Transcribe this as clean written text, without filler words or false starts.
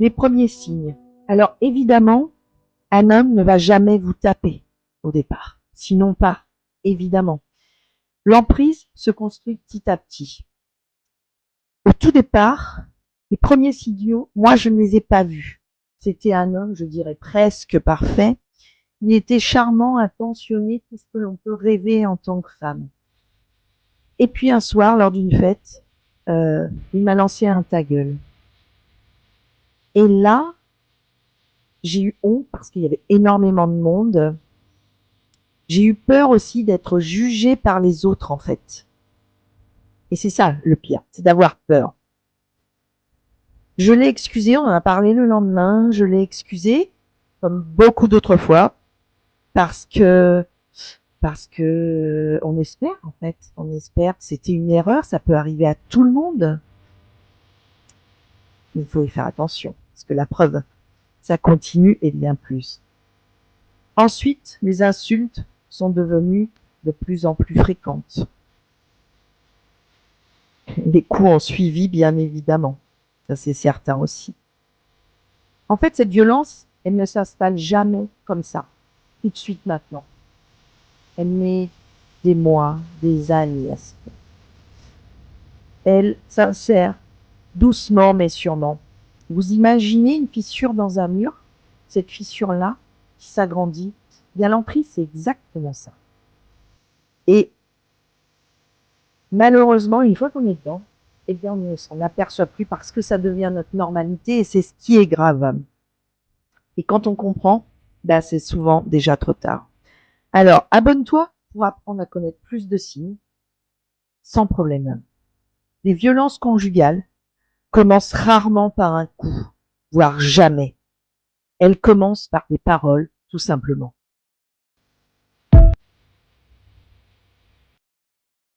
Les premiers signes. Alors évidemment, un homme ne va jamais vous taper au départ. Sinon pas, évidemment. L'emprise se construit petit à petit. Au tout départ, les premiers signaux, moi je ne les ai pas vus. C'était un homme, je dirais presque parfait. Il était charmant, attentionné, tout ce que l'on peut rêver en tant que femme. Et puis un soir, lors d'une fête, il m'a lancé un ta gueule. Et là, j'ai eu honte parce qu'il y avait énormément de monde. J'ai eu peur aussi d'être jugée par les autres, en fait. Et c'est ça le pire, c'est d'avoir peur. Je l'ai excusé, on en a parlé le lendemain, je l'ai excusé, comme beaucoup d'autres fois, parce que on espère, en fait, on espère que c'était une erreur, ça peut arriver à tout le monde. Il faut y faire attention, parce que la preuve, ça continue et bien plus. Ensuite, les insultes sont devenues de plus en plus fréquentes. Les coups ont suivi, bien évidemment. Ça, c'est certain aussi. En fait, cette violence, elle ne s'installe jamais comme ça, tout de suite maintenant. Elle met des mois, des années à se faire. Elle s'insère doucement mais sûrement. Vous imaginez une fissure dans un mur, cette fissure-là qui s'agrandit. Bien l'emprise, c'est exactement ça. Et malheureusement, une fois qu'on est dedans, eh bien, on ne s'en aperçoit plus parce que ça devient notre normalité et c'est ce qui est grave. Et quand on comprend, ben, c'est souvent déjà trop tard. Alors, abonne-toi pour apprendre à connaître plus de signes, sans problème. Les violences conjugales commencent rarement par un coup, voire jamais. Elles commencent par des paroles, tout simplement.